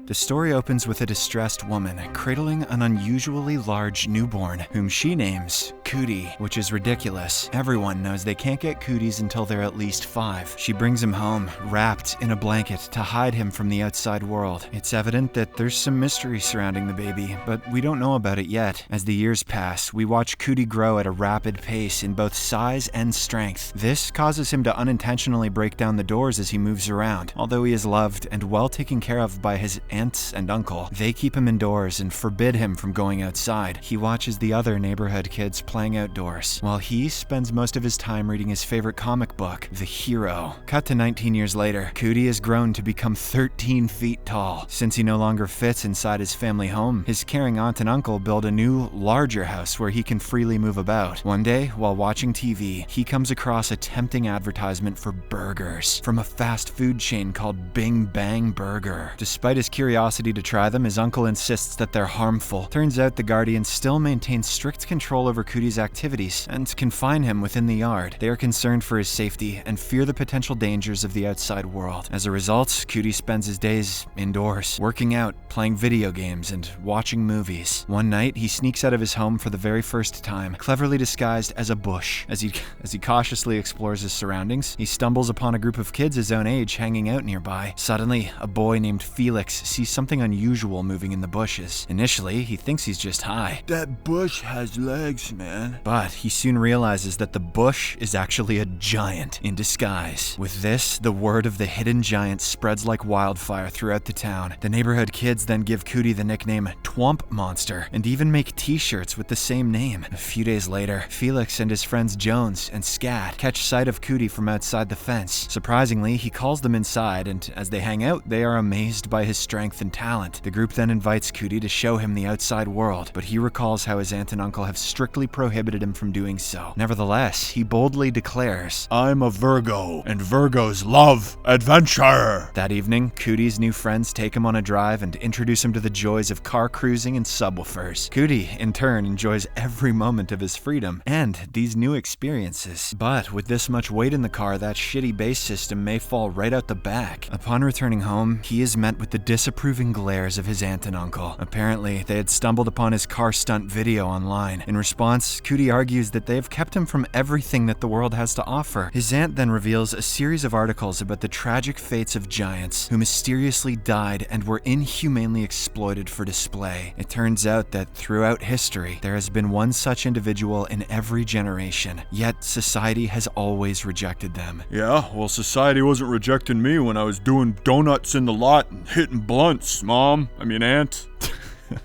The story opens with a distressed woman cradling an unusually large newborn, whom she names Cootie, which is ridiculous. Everyone knows they can't get cooties until they're at least 5. She brings him home, wrapped in a blanket to hide him from the outside world. It's evident that there's some mystery surrounding the baby, but we don't know about it yet. As the years pass, we watch Cootie grow at a rapid pace in both size and strength. This causes him to unintentionally break down the doors as he moves around. Although he is loved and well taken care of by his aunts and uncle, they keep him indoors and forbid him from going outside. He watches the other neighborhood kids playing outdoors, while he spends most of his time reading his favorite comic book, The Hero. Cut to 19 years later, Cootie has grown to become 13 feet tall. Since he no longer fits inside his family home, his caring aunt and uncle build a new, larger house where he can freely move about. One day, while watching TV, he comes across a tempting advertisement for burgers from a fast food chain called Bing Bang Burger. Despite his curiosity to try them, his uncle insists that they're harmful. Turns out the Guardians still maintain strict control over Cootie's activities and confine him within the yard. They are concerned for his safety and fear the potential dangers of the outside world. As a result, Cootie spends his days indoors, working out, playing video games, and watching movies. One night, he sneaks out of his home for the very first time, cleverly disguised as a bush. As he cautiously explores his surroundings, he stumbles upon a group of kids his own age hanging out nearby. Suddenly, a boy named Felix sees something unusual moving in the bushes. Initially, he thinks he's just high. That bush has legs, man. But he soon realizes that the bush is actually a giant in disguise. With this, the word of the hidden giant spreads like wildfire throughout the town. The neighborhood kids then give Cootie the nickname Twomp Monster and even make t-shirts with the same name. A few days later, Felix and his friends Jones and Scat catch sight of Cootie from outside the fence. Surprisingly, he calls them inside, and as they hang out, they are amazed by his strength and talent. The group then invites Cootie to show him the outside world, but he recalls how his aunt and uncle have strictly prohibited him from doing so. Nevertheless, he boldly declares, I'm a Virgo, and Virgos love adventure. That evening, Cootie's new friends take him on a drive and introduce him to the joys of car cruising and subwoofers. Cootie, in turn, enjoys every moment of his freedom and these new experiences. But with this much weight in the car, that shitty bass system may fall right out the back. Upon returning home, he is met with the disapproving glares of his aunt and uncle. Apparently, they had stumbled upon his car stunt video online. In response, Cootie argues that they have kept him from everything that the world has to offer. His aunt then reveals a series of articles about the tragic fates of giants who mysteriously died and were inhumanely exploited for display. It turns out that throughout history, there has been one such individual in every generation, yet society has always rejected them. Yeah, well, society wasn't rejecting me when I was doing donuts in the lot and hitting blunts, Aunt.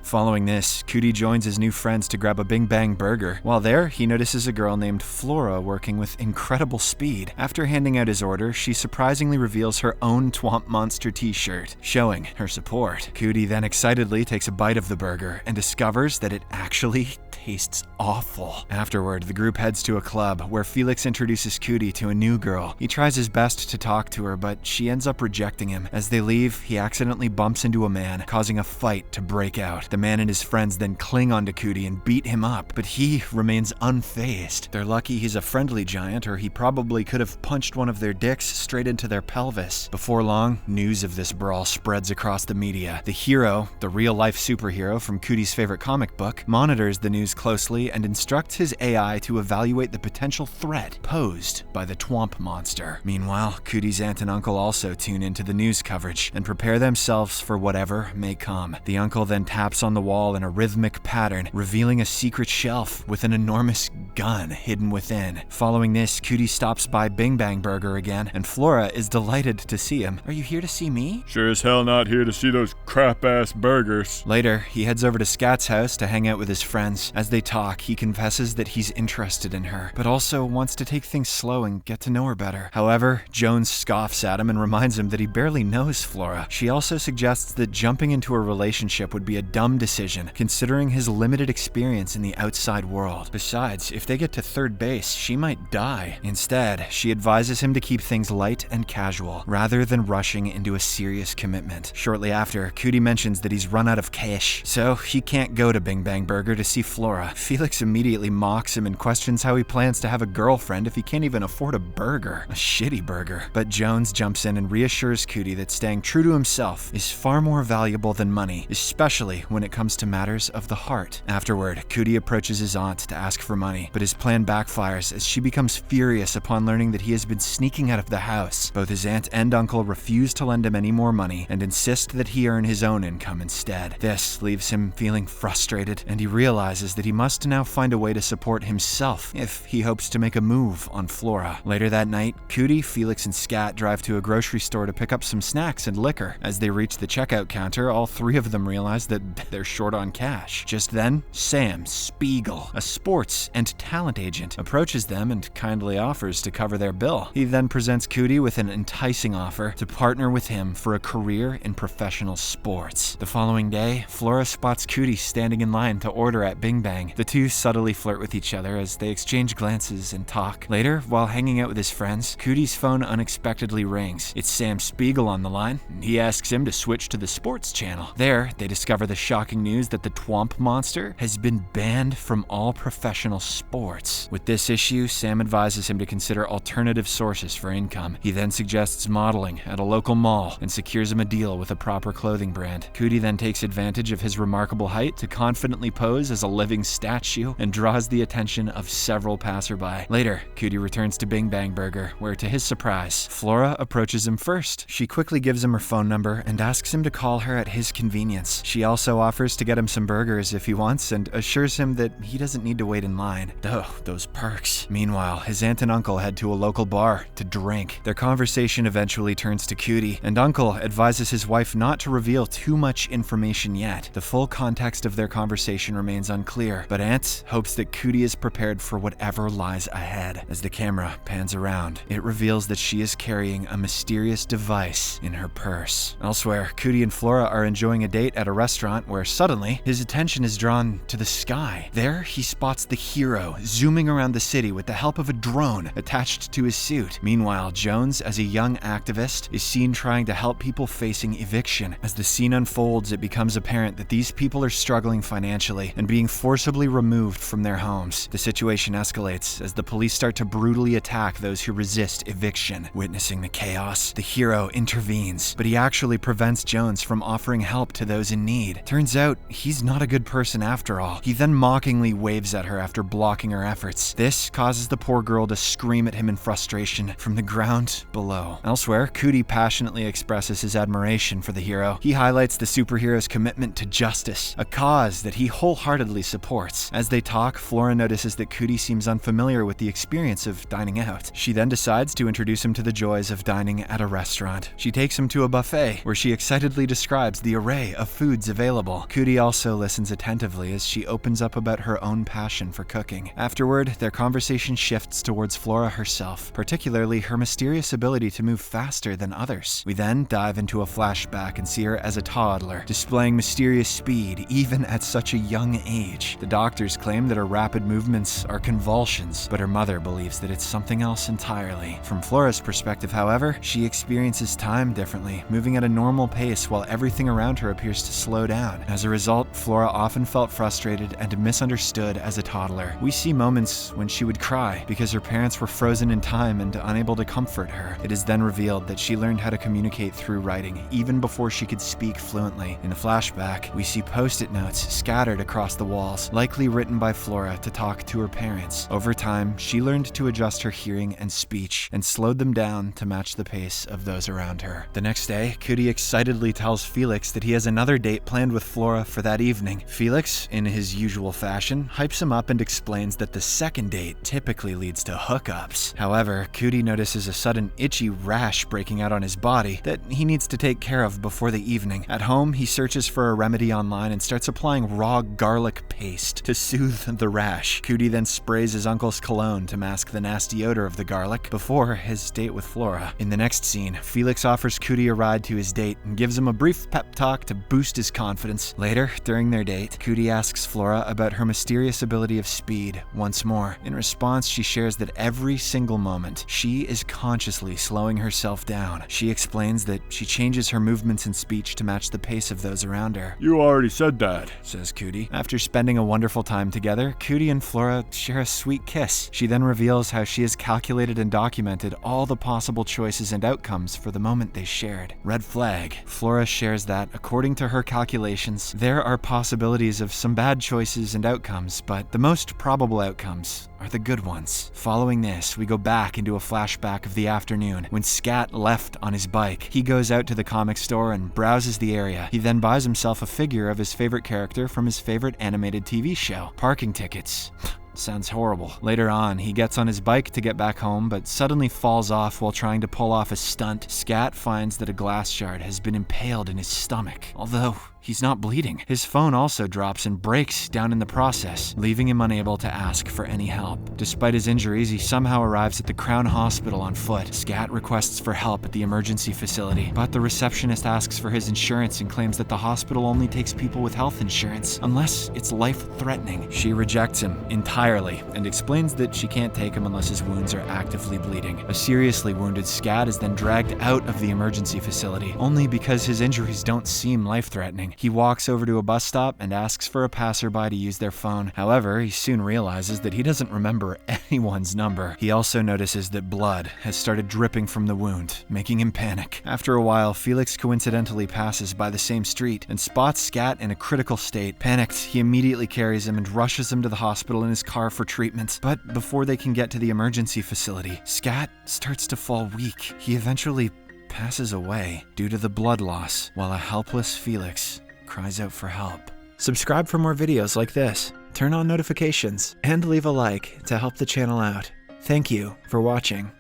Following this, Cootie joins his new friends to grab a Bing Bang Burger. While there, he notices a girl named Flora working with incredible speed. After handing out his order, she surprisingly reveals her own Twomp Monster t-shirt, showing her support. Cootie then excitedly takes a bite of the burger and discovers that it actually tastes awful. Afterward, the group heads to a club where Felix introduces Cootie to a new girl. He tries his best to talk to her, but she ends up rejecting him. As they leave, he accidentally bumps into a man, causing a fight to break out. The man and his friends then cling onto Cootie and beat him up, but he remains unfazed. They're lucky he's a friendly giant, or he probably could have punched one of their dicks straight into their pelvis. Before long, news of this brawl spreads across the media. The hero, the real-life superhero from Cootie's favorite comic book, monitors the news closely and instructs his AI to evaluate the potential threat posed by the Twomp Monster. Meanwhile, Cootie's aunt and uncle also tune into the news coverage and prepare themselves for whatever may come. The uncle then taps on the wall in a rhythmic pattern, revealing a secret shelf with an enormous gun hidden within. Following this, Cootie stops by Bing Bang Burger again, and Flora is delighted to see him. Are you here to see me? Sure as hell not here to see those crap-ass burgers. Later, he heads over to Scat's house to hang out with his friends. As they talk, he confesses that he's interested in her, but also wants to take things slow and get to know her better. However, Jones scoffs at him and reminds him that he barely knows Flora. She also suggests that jumping into a relationship would be a dumb decision, considering his limited experience in the outside world. Besides, if they get to third base, she might die. Instead, she advises him to keep things light and casual, rather than rushing into a serious commitment. Shortly after, Cootie mentions that he's run out of cash, so he can't go to Bing Bang Burger to see Flora Flora. Felix immediately mocks him and questions how he plans to have a girlfriend if he can't even afford a burger. A shitty burger. But Jones jumps in and reassures Cootie that staying true to himself is far more valuable than money, especially when it comes to matters of the heart. Afterward, Cootie approaches his aunt to ask for money, but his plan backfires as she becomes furious upon learning that he has been sneaking out of the house. Both his aunt and uncle refuse to lend him any more money and insist that he earn his own income instead. This leaves him feeling frustrated, and he realizes that he must now find a way to support himself if he hopes to make a move on Flora. Later that night, Cootie, Felix, and Scat drive to a grocery store to pick up some snacks and liquor. As they reach the checkout counter, all three of them realize that they're short on cash. Just then, Sam Spiegel, a sports and talent agent, approaches them and kindly offers to cover their bill. He then presents Cootie with an enticing offer to partner with him for a career in professional sports. The following day, Flora spots Cootie standing in line to order at Bing Bang. The two subtly flirt with each other as they exchange glances and talk. Later, while hanging out with his friends, Cootie's phone unexpectedly rings. It's Sam Spiegel on the line, and he asks him to switch to the sports channel. There, they discover the shocking news that the Twomp monster has been banned from all professional sports. With this issue, Sam advises him to consider alternative sources for income. He then suggests modeling at a local mall and secures him a deal with a proper clothing brand. Cootie then takes advantage of his remarkable height to confidently pose as a living statue and draws the attention of several passerby. Later, Cootie returns to Bing Bang Burger, where to his surprise, Flora approaches him first. She quickly gives him her phone number and asks him to call her at his convenience. She also offers to get him some burgers if he wants and assures him that he doesn't need to wait in line. Though, those perks. Meanwhile, his aunt and uncle head to a local bar to drink. Their conversation eventually turns to Cootie, and Uncle advises his wife not to reveal too much information yet. The full context of their conversation remains unclear, but Aunt hopes that Cootie is prepared for whatever lies ahead. As the camera pans around, it reveals that she is carrying a mysterious device in her purse. Elsewhere, Cootie and Flora are enjoying a date at a restaurant where suddenly his attention is drawn to the sky. There, he spots the hero zooming around the city with the help of a drone attached to his suit. Meanwhile, Jones, as a young activist, is seen trying to help people facing eviction. As the scene unfolds, it becomes apparent that these people are struggling financially and being forcibly removed from their homes. The situation escalates as the police start to brutally attack those who resist eviction. Witnessing the chaos, the hero intervenes, but he actually prevents Jones from offering help to those in need. Turns out, he's not a good person after all. He then mockingly waves at her after blocking her efforts. This causes the poor girl to scream at him in frustration from the ground below. Elsewhere, Cootie passionately expresses his admiration for the hero. He highlights the superhero's commitment to justice, a cause that he wholeheartedly supports. As they talk, Flora notices that Cootie seems unfamiliar with the experience of dining out. She then decides to introduce him to the joys of dining at a restaurant. She takes him to a buffet, where she excitedly describes the array of foods available. Cootie also listens attentively as she opens up about her own passion for cooking. Afterward, their conversation shifts towards Flora herself, particularly her mysterious ability to move faster than others. We then dive into a flashback and see her as a toddler, displaying mysterious speed even at such a young age. The doctors claim that her rapid movements are convulsions, but her mother believes that it's something else entirely. From Flora's perspective, however, she experiences time differently, moving at a normal pace while everything around her appears to slow down. As a result, Flora often felt frustrated and misunderstood as a toddler. We see moments when she would cry because her parents were frozen in time and unable to comfort her. It is then revealed that she learned how to communicate through writing even before she could speak fluently. In a flashback, we see post-it notes scattered across the walls, likely written by Flora to talk to her parents. Over time, she learned to adjust her hearing and speech and slowed them down to match the pace of those around her. The next day, Cootie excitedly tells Felix that he has another date planned with Flora for that evening. Felix, in his usual fashion, hypes him up and explains that the second date typically leads to hookups. However, Cootie notices a sudden itchy rash breaking out on his body that he needs to take care of before the evening. At home, he searches for a remedy online and starts applying raw garlic paste to soothe the rash. Cootie then sprays his uncle's cologne to mask the nasty odor of the garlic before his date with Flora. In the next scene, Felix offers Cootie a ride to his date and gives him a brief pep talk to boost his confidence. Later, during their date, Cootie asks Flora about her mysterious ability of speed once more. In response, she shares that every single moment, she is consciously slowing herself down. She explains that she changes her movements and speech to match the pace of those around her. You already said that, says Cootie. After spending a wonderful time together, Cootie and Flora share a sweet kiss. She then reveals how she has calculated and documented all the possible choices and outcomes for the moment they shared. Red flag. Flora shares that, according to her calculations, there are possibilities of some bad choices and outcomes, but the most probable outcomes are the good ones. Following this, we go back into a flashback of the afternoon when Scat left on his bike. He goes out to the comic store and browses the area. He then buys himself a figure of his favorite character from his favorite animated TV show. Parking tickets. Sounds horrible. Later on, he gets on his bike to get back home, but suddenly falls off while trying to pull off a stunt. Scat finds that a glass shard has been impaled in his stomach, although he's not bleeding. His phone also drops and breaks down in the process, leaving him unable to ask for any help. Despite his injuries, he somehow arrives at the Crown Hospital on foot. Scat requests for help at the emergency facility, but the receptionist asks for his insurance and claims that the hospital only takes people with health insurance, unless it's life-threatening. She rejects him entirely and explains that she can't take him unless his wounds are actively bleeding. A seriously wounded Scat is then dragged out of the emergency facility, only because his injuries don't seem life-threatening. He walks over to a bus stop and asks for a passerby to use their phone. However, he soon realizes that he doesn't remember anyone's number. He also notices that blood has started dripping from the wound, making him panic. After a while, Felix coincidentally passes by the same street and spots Scat in a critical state. Panicked, he immediately carries him and rushes him to the hospital in his car for treatment. But before they can get to the emergency facility, Scat starts to fall weak. He eventually passes away due to the blood loss, while a helpless Felix cries out for help. Subscribe for more videos like this, turn on notifications, and leave a like to help the channel out. Thank you for watching.